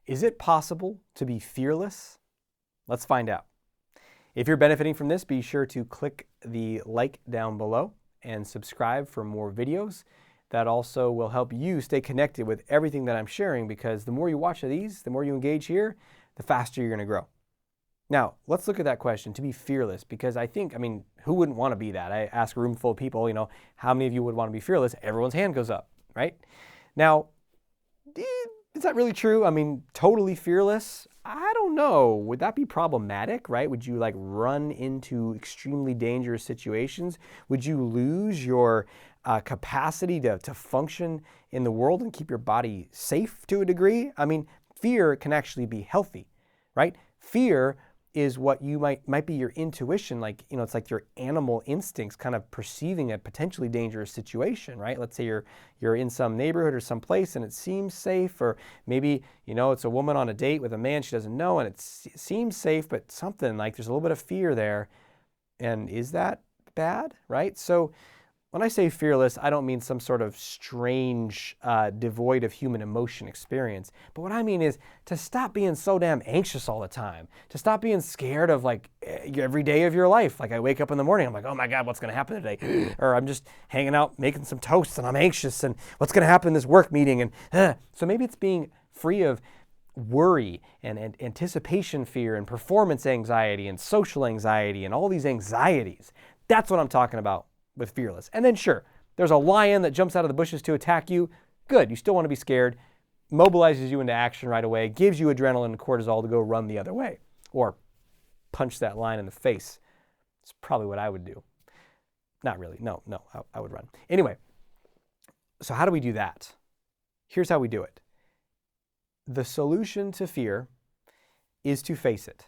Is it possible to be fearless? Let's find out. If you're benefiting from this, be sure to click the like down below and subscribe for more videos. That also will help you stay connected with everything that I'm sharing, because the more you watch of these, the more you engage here, the faster you're going to grow. Now, let's look at that question, to be fearless, because I mean, who wouldn't want to be that? I ask a room full of people, how many of you would want to be fearless? Everyone's hand goes up, right? Now, is that really true? I mean, totally fearless? I don't know. Would that be problematic, right? Would you run into extremely dangerous situations? Would you lose your capacity to function in the world and keep your body safe to a degree? I mean, fear can actually be healthy, right? Fear is what you might be your intuition, it's like your animal instincts kind of perceiving a potentially dangerous situation, right? Let's say you're in some neighborhood or some place and it seems safe, or maybe, it's a woman on a date with a man she doesn't know and it seems safe, but something there's a little bit of fear there. And is that bad, right? So when I say fearless, I don't mean some sort of strange, devoid of human emotion experience. But what I mean is to stop being so damn anxious all the time, to stop being scared of every day of your life. I wake up in the morning, I'm like, oh my God, what's going to happen today? Or I'm just hanging out making some toast and I'm anxious, and what's going to happen in this work meeting? And so maybe it's being free of worry and anticipation fear and performance anxiety and social anxiety and all these anxieties. That's what I'm talking about with fearless. And then sure, there's a lion that jumps out of the bushes to attack you. Good, you still want to be scared, mobilizes you into action right away, gives you adrenaline and cortisol to go run the other way or punch that lion in the face. It's probably what I would do. Not really, no, I would run. Anyway, so how do we do that? Here's how we do it. The solution to fear is to face it.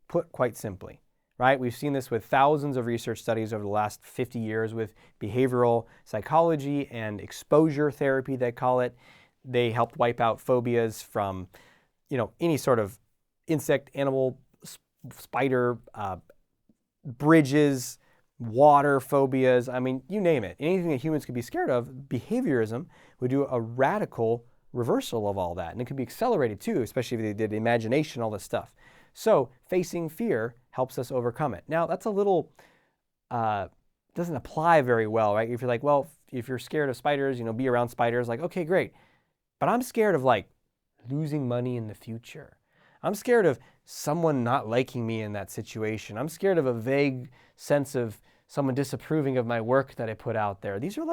Put quite simply. Right? We've seen this with thousands of research studies over the last 50 years with behavioral psychology and exposure therapy, they call it. They helped wipe out phobias from, any sort of insect, animal, spider, bridges, water phobias. I mean, you name it. Anything that humans could be scared of, behaviorism would do a radical reversal of all that. And it could be accelerated too, especially if they did imagination, all this stuff. So facing fear helps us overcome it. Now, that's a little, doesn't apply very well, right? If you're if you're scared of spiders, be around spiders, okay, great. But I'm scared of losing money in the future. I'm scared of someone not liking me in that situation. I'm scared of a vague sense of someone disapproving of my work that I put out there. These are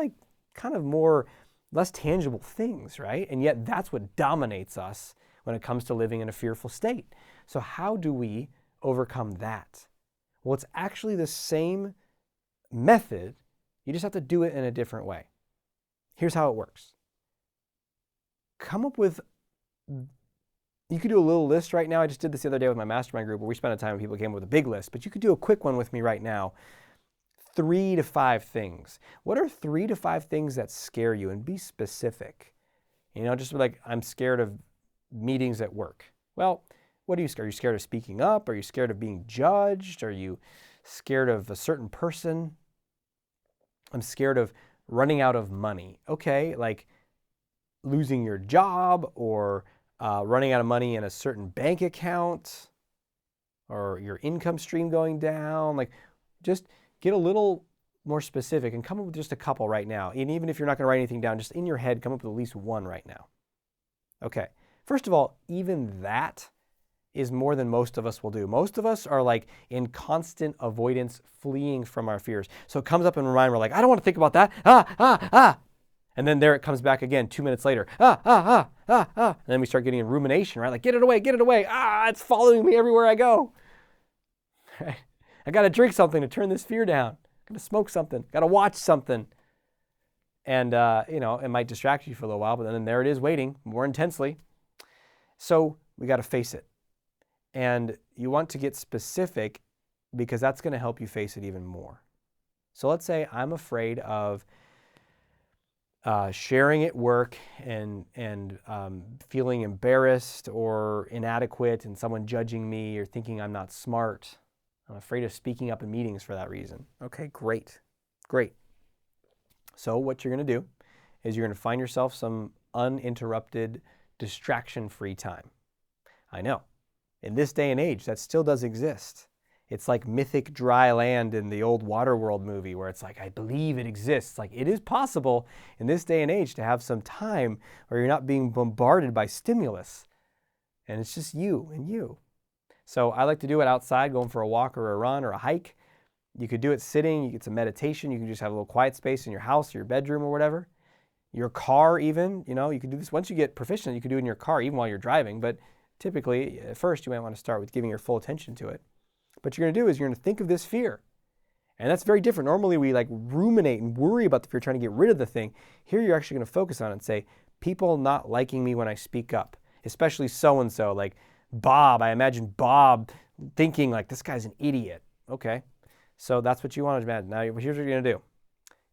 kind of more, less tangible things, right? And yet that's what dominates us when it comes to living in a fearful state. So how do we overcome that? Well, it's actually the same method. You just have to do it in a different way. Here's how it works. Come up with, you could do a little list right now. I just did this the other day with my mastermind group where we spent a time and people came up with a big list, but you could do a quick one with me right now. 3 to 5 things. What are 3 to 5 things that scare you? And be specific. Just I'm scared of meetings at work. Well, what are you scared? Are you scared of speaking up? Are you scared of being judged? Are you scared of a certain person? I'm scared of running out of money. Okay, losing your job or running out of money in a certain bank account or your income stream going down. Just get a little more specific and come up with just a couple right now. And even if you're not going to write anything down, just in your head, come up with at least one right now. Okay, first of all, even that is more than most of us will do. Most of us are in constant avoidance, fleeing from our fears. So it comes up in our mind, we're I don't want to think about that. And then there it comes back again 2 minutes later. And then we start getting in rumination, right? Get it away. It's following me everywhere I go. Right? I got to drink something to turn this fear down. Got to smoke something. Got to watch something. And, it might distract you for a little while, but then there it is waiting more intensely. So we got to face it. And you want to get specific because that's going to help you face it even more. So let's say I'm afraid of sharing at work and feeling embarrassed or inadequate and someone judging me or thinking I'm not smart. I'm afraid of speaking up in meetings for that reason. Okay, great. So what you're going to do is you're going to find yourself some uninterrupted distraction-free time. I know. In this day and age, that still does exist. It's like mythic dry land in the old Waterworld movie where it's like, I believe it exists. Like, it is possible in this day and age to have some time where you're not being bombarded by stimulus. And it's just you and you. So I like to do it outside, going for a walk or a run or a hike. You could do it sitting. You get some meditation. You can just have a little quiet space in your house or your bedroom or whatever. Your car even, you can do this. Once you get proficient, you can do it in your car even while you're driving. But typically, at first, you might want to start with giving your full attention to it. What you're going to do is you're going to think of this fear. And that's very different. Normally, we like ruminate and worry about the fear, trying to get rid of the thing. Here, you're actually going to focus on it and say, people not liking me when I speak up, especially so-and-so, like Bob. I imagine Bob thinking like, this guy's an idiot. Okay, so that's what you want to imagine. Now, here's what you're going to do.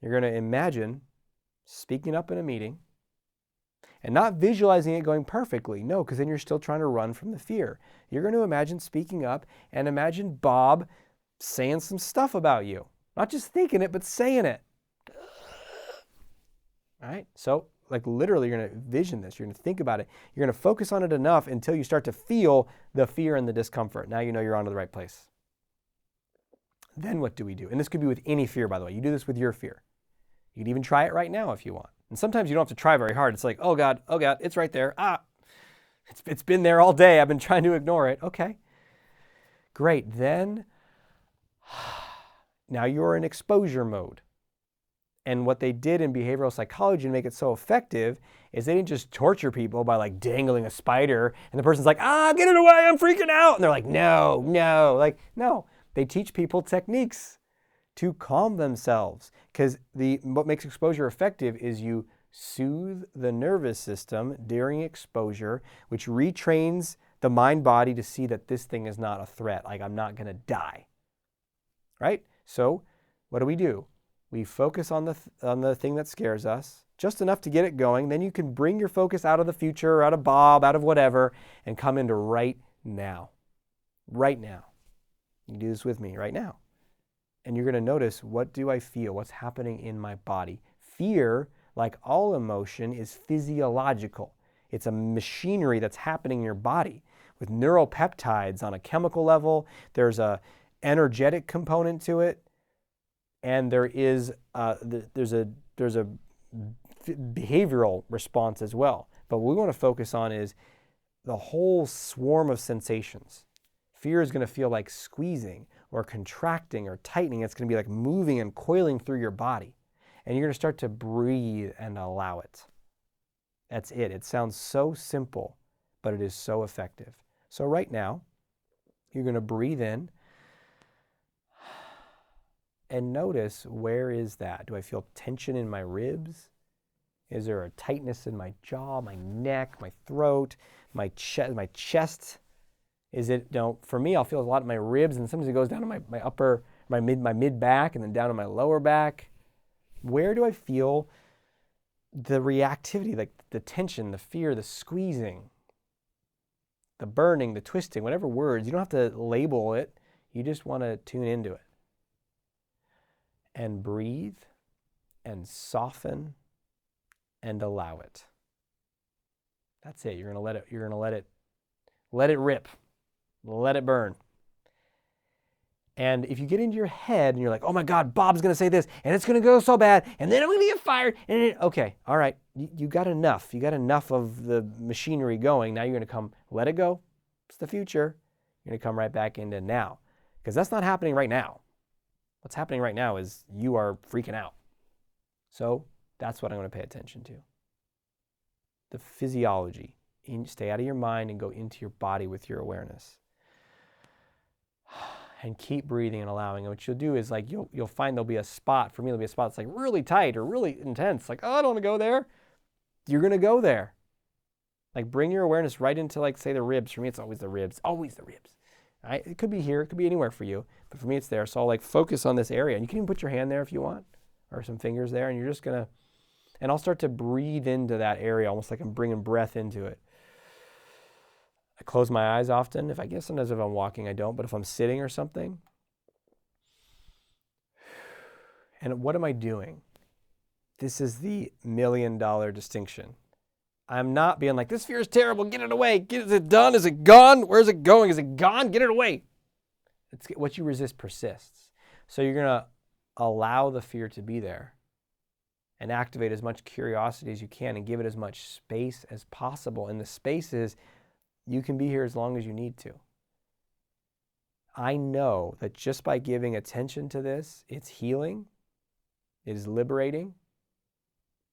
You're going to imagine speaking up in a meeting and not visualizing it going perfectly. No, because then you're still trying to run from the fear. You're going to imagine speaking up and imagine Bob saying some stuff about you. Not just thinking it, but saying it. All right? So, like literally, you're going to vision this. You're going to think about it. You're going to focus on it enough until you start to feel the fear and the discomfort. Now you know you're onto the right place. Then what do we do? And this could be with any fear, by the way. You do this with your fear. You can even try it right now if you want. And sometimes you don't have to try very hard. It's like, oh God, it's right there. It's been there all day. I've been trying to ignore it. Okay, great. Then, now you're in exposure mode. And what they did in behavioral psychology to make it so effective is they didn't just torture people by like dangling a spider and the person's like, get it away, I'm freaking out. And they're like, no. No, they teach people techniques to calm themselves. Because what makes exposure effective is you soothe the nervous system during exposure, which retrains the mind-body to see that this thing is not a threat, like I'm not going to die. Right? So what do? We focus on the thing that scares us, just enough to get it going. Then you can bring your focus out of the future, out of Bob, out of whatever, and come into right now. Right now. You can do this with me right now. And you're going to notice, what do I feel? What's happening in my body? Fear, like all emotion, is physiological. It's a machinery that's happening in your body with neuropeptides on a chemical level. There's a energetic component to it, and there's a behavioral response as well. But what we want to focus on is the whole swarm of sensations. Fear is going to feel like squeezing or contracting or tightening. It's going to be like moving and coiling through your body. And you're going to start to breathe and allow it. That's it. It sounds so simple, but it is so effective. So right now, you're going to breathe in and notice, where is that? Do I feel tension in my ribs? Is there a tightness in my jaw, my neck, my throat, my chest? Is it, for me, I'll feel a lot in my ribs, and sometimes it goes down to my mid back, and then down to my lower back. Where do I feel the reactivity, like the tension, the fear, the squeezing, the burning, the twisting, whatever words? You don't have to label it. You just want to tune into it. And breathe, and soften, and allow it. That's it. You're going to let it rip. Let it burn. And if you get into your head and you're like, oh my God, Bob's going to say this, and it's going to go so bad, and then I'm going to get fired. Okay, all right, you got enough. You got enough of the machinery going. Now you're going to let it go. It's the future. You're going to come right back into now. Because that's not happening right now. What's happening right now is you are freaking out. So that's what I'm going to pay attention to. The physiology. Stay out of your mind and go into your body with your awareness. And keep breathing and allowing. And what you'll do is like you'll find there'll be a spot. For me, there'll be a spot that's like really tight or really intense. Like, I don't want to go there. You're going to go there. Like, bring your awareness right into, like, say, the ribs. For me, it's always the ribs. Always the ribs. All right? It could be here. It could be anywhere for you. But for me, it's there. So I'll, like, focus on this area. And you can even put your hand there if you want, or some fingers there. And you're just going to, and I'll start to breathe into that area, almost like I'm bringing breath into it. I close my eyes often. Sometimes if I'm walking, I don't. But if I'm sitting or something. And what am I doing? This is the $1 million distinction. I'm not being like, this fear is terrible, get it away. Is it done? Is it gone? Where's it going? Is it gone? Get it away. What you resist persists. So you're going to allow the fear to be there and activate as much curiosity as you can and give it as much space as possible. And the space is, you can be here as long as you need to. I know that just by giving attention to this, it's healing, it is liberating,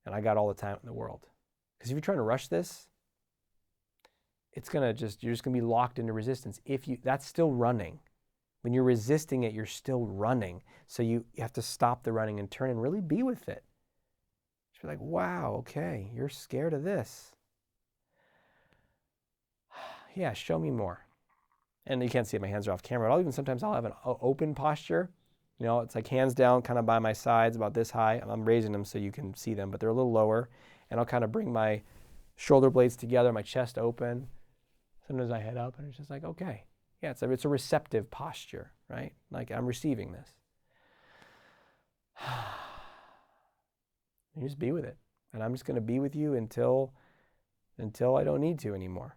and I got all the time in the world. Because if you're trying to rush this, you're just going to be locked into resistance. That's still running. When you're resisting it, you're still running. So you have to stop the running and turn and really be with it. Just be like, wow, okay, you're scared of this. Yeah, show me more. And you can't see it, my hands are off camera, but sometimes I'll have an open posture. You know, it's like hands down kind of by my sides, about this high. I'm raising them so you can see them, but they're a little lower. And I'll kind of bring my shoulder blades together, my chest open. Sometimes I head up and it's just like, okay. Yeah, it's a receptive posture, right? Like I'm receiving this. You just be with it. And I'm just going to be with you until I don't need to anymore.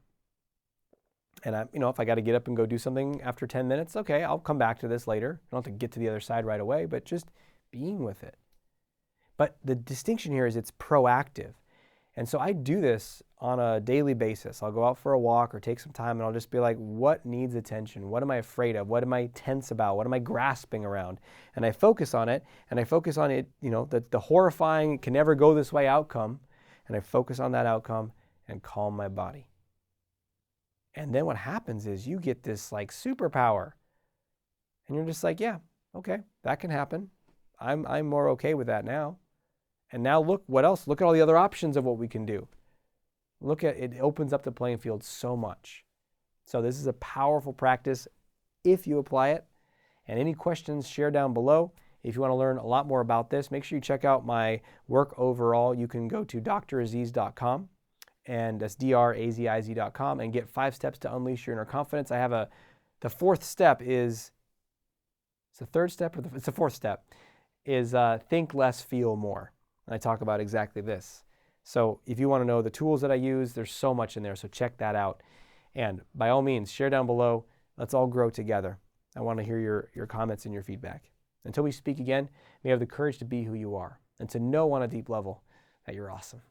And if I got to get up and go do something after 10 minutes, okay, I'll come back to this later. I don't have to get to the other side right away, but just being with it. But the distinction here is it's proactive. And so I do this on a daily basis. I'll go out for a walk or take some time and I'll just be like, what needs attention? What am I afraid of? What am I tense about? What am I grasping around? And I focus on it, and I focus on it, the horrifying, can never go this way outcome. And I focus on that outcome and calm my body. And then what happens is you get this like superpower. And you're just like, yeah, okay, that can happen. I'm more okay with that now. And now look, what else? Look at all the other options of what we can do. Look at it, opens up the playing field so much. So this is a powerful practice if you apply it. And any questions, share down below. If you want to learn a lot more about this, make sure you check out my work overall. You can go to draziz.com, and that's draziz.com, and get 5 steps to unleash your inner confidence. I have the 4th step is, it's the 3rd step, or it's the 4th step, is think less, feel more. And I talk about exactly this. So if you want to know the tools that I use, there's so much in there, so check that out. And by all means, share down below. Let's all grow together. I want to hear your comments and your feedback. Until we speak again, may you have the courage to be who you are and to know on a deep level that you're awesome.